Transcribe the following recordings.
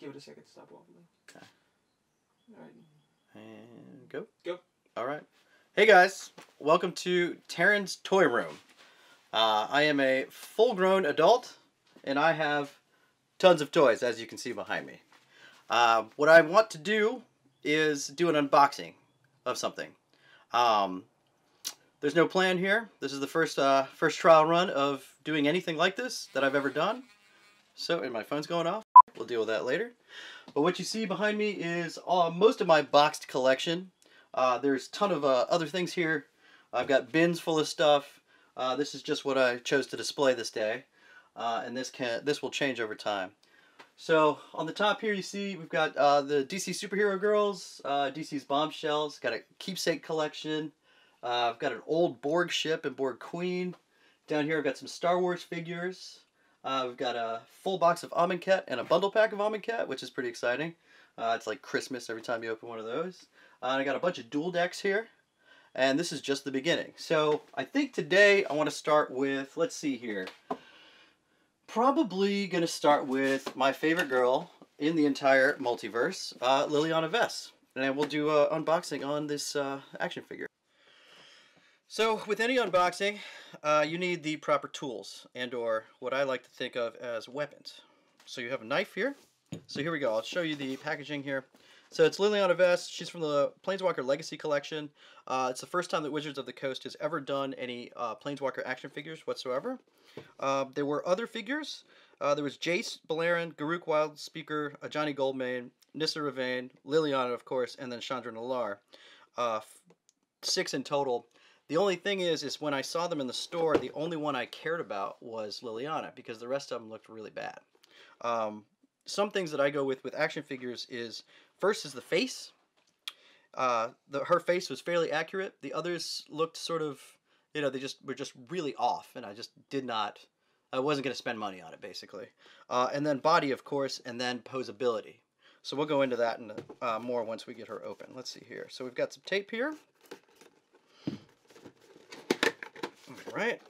Give it a second to stop wobbling. Okay. All right. And go. Go. All right. Hey guys, welcome to Taran's Toy Room. I am a full-grown adult, and I have tons of toys, as you can see behind me. What I want to do is do an unboxing of something. There's no plan here. This is the first trial run of doing anything like this that I've ever done. So, and my phone's going off. We'll deal with that later. But what you see behind me is most of my boxed collection. There's a ton of other things here. I've got bins full of stuff. This is just what I chose to display this day. And this will change over time. So on the top here you see we've got the DC Superhero Girls, DC's Bombshells, got a keepsake collection. I've got an old Borg ship and Borg Queen. Down here I've got some Star Wars figures. We've got a full box of Amonkhet and a bundle pack of Amonkhet, which is pretty exciting. It's like Christmas every time you open one of those. I got a bunch of dual decks here. And this is just the beginning. So I think today I want to start with, let's see here. Probably going to start with my favorite girl in the entire multiverse, Liliana Vess. And we'll do an unboxing on this action figure. So with any unboxing, you need the proper tools and or what I like to think of as weapons. So you have a knife here. So here we go. I'll show you the packaging here. So it's Liliana Vess. She's from the Planeswalker Legacy Collection. It's the first time that Wizards of the Coast has ever done any Planeswalker action figures whatsoever. There were other figures. There was Jace, Balerion, Garruk Wildspeaker, Ajani Goldmane, Nissa Ravane, Liliana, of course, and then Chandra Nalaar. 6 in total. The only thing is when I saw them in the store, the only one I cared about was Liliana because the rest of them looked really bad. Some things that I go with action figures is, first is the face. Her face was fairly accurate. The others looked sort of, you know, they were just really off, and I just I wasn't going to spend money on it, basically. And then body, of course, and then posability. So we'll go into that in more once we get her open. Let's see here. So we've got some tape here. All right.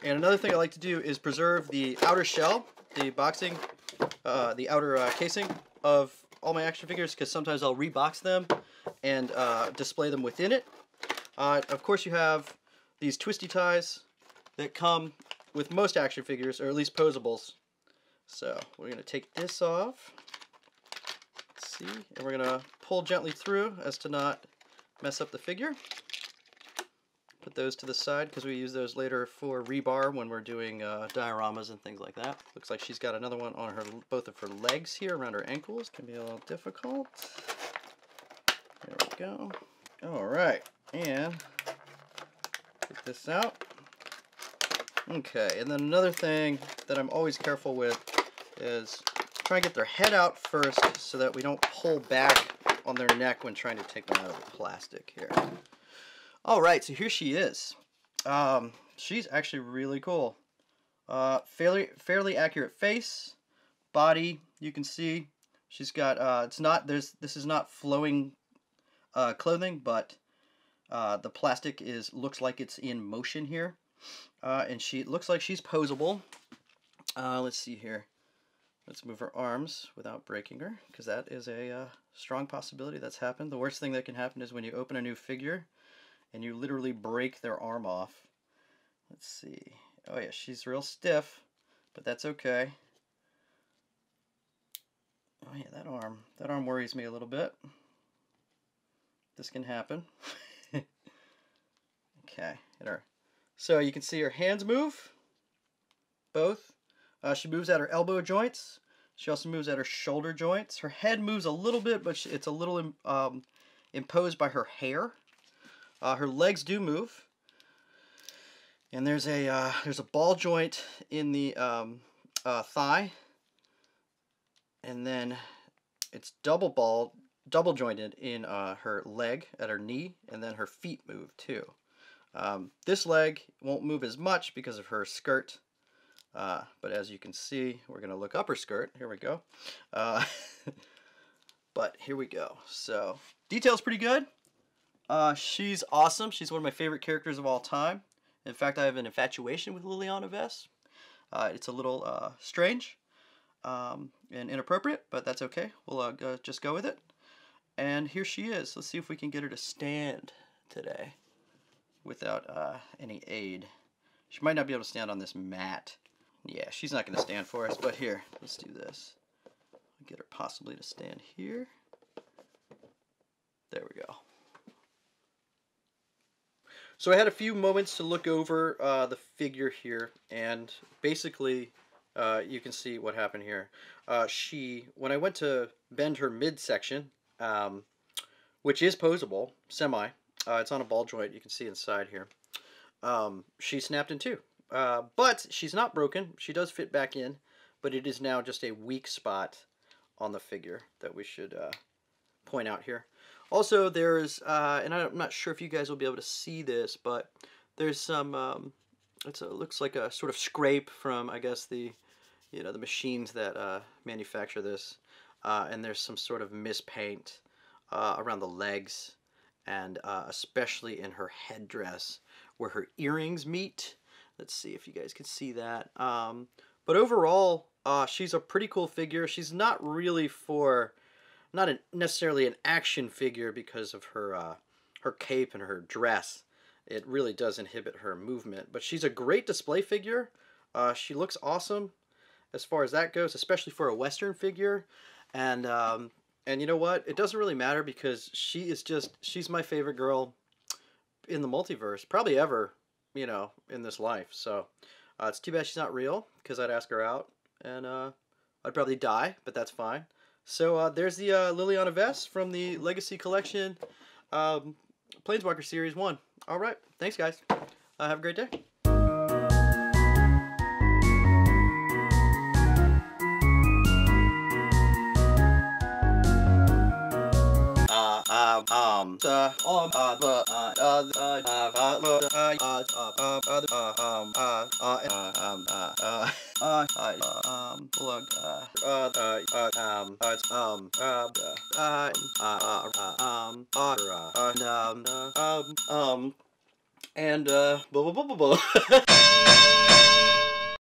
And another thing I like to do is preserve the outer shell, the outer casing of all my action figures, because sometimes I'll rebox them and display them within it. Of course you have these twisty ties that come with most action figures, or at least posables. So we're going to take this off. Let's see. And we're going to pull gently through as to not mess up the figure. Put those to the side because we use those later for rebar when we're doing dioramas and things like that. Looks like she's got another one on both of her legs here around her ankles. Can be a little difficult. There we go. All right, and get this out. Okay, and then another thing that I'm always careful with is try and get their head out first so that we don't pull back on their neck when trying to take them out of the plastic here. All right, so here she is. She's actually really cool. Fairly accurate face, body. You can see she's got. This is not flowing clothing, but the plastic looks like it's in motion here, and she looks like she's posable. Let's see here. Let's move her arms without breaking her, because that is a strong possibility that's happened. The worst thing that can happen is when you open a new figure and you literally break their arm off. Let's see. Oh yeah, she's real stiff, but that's okay. Oh yeah, that arm worries me a little bit. This can happen. Okay, hit her. So you can see her hands move, both. She moves at her elbow joints. She also moves at her shoulder joints. Her head moves a little bit, but it's a little imposed by her hair. Her legs do move, and there's a ball joint in the thigh, and then it's double jointed in her leg at her knee, and then her feet move too. This leg won't move as much because of her skirt, but as you can see, we're gonna look up her skirt. Here we go. But here we go. So detail's pretty good. She's awesome. She's one of my favorite characters of all time. In fact, I have an infatuation with Liliana Vess. It's a little strange. and inappropriate, but that's okay. We'll just go with it. And here she is. Let's see if we can get her to stand today without any aid. She might not be able to stand on this mat. Yeah, she's not going to stand for us, but here, let's do this. Get her possibly to stand here. There we go. So I had a few moments to look over the figure here, and basically you can see what happened here. When I went to bend her midsection, which is posable, semi, it's on a ball joint, you can see inside here, she snapped in two. But she's not broken. She does fit back in, but it is now just a weak spot on the figure that we should point out here. Also, there's, and I'm not sure if you guys will be able to see this, but there's some, it looks like a sort of scrape from, I guess, the machines that manufacture this. And there's some sort of mispaint around the legs, and especially in her headdress where her earrings meet. Let's see if you guys can see that. But overall, she's a pretty cool figure. She's not really not necessarily an action figure because of her her cape and her dress. It really does inhibit her movement. But she's a great display figure. She looks awesome as far as that goes, especially for a Western figure. And you know what? It doesn't really matter because she's my favorite girl in the multiverse, probably ever, in this life. So it's too bad she's not real, because I'd ask her out and I'd probably die, but that's fine. So there's the Liliana Vess from the Legacy Collection Planeswalker Series 1. Alright, thanks guys. Have a great day. And blah blah blah blah blah.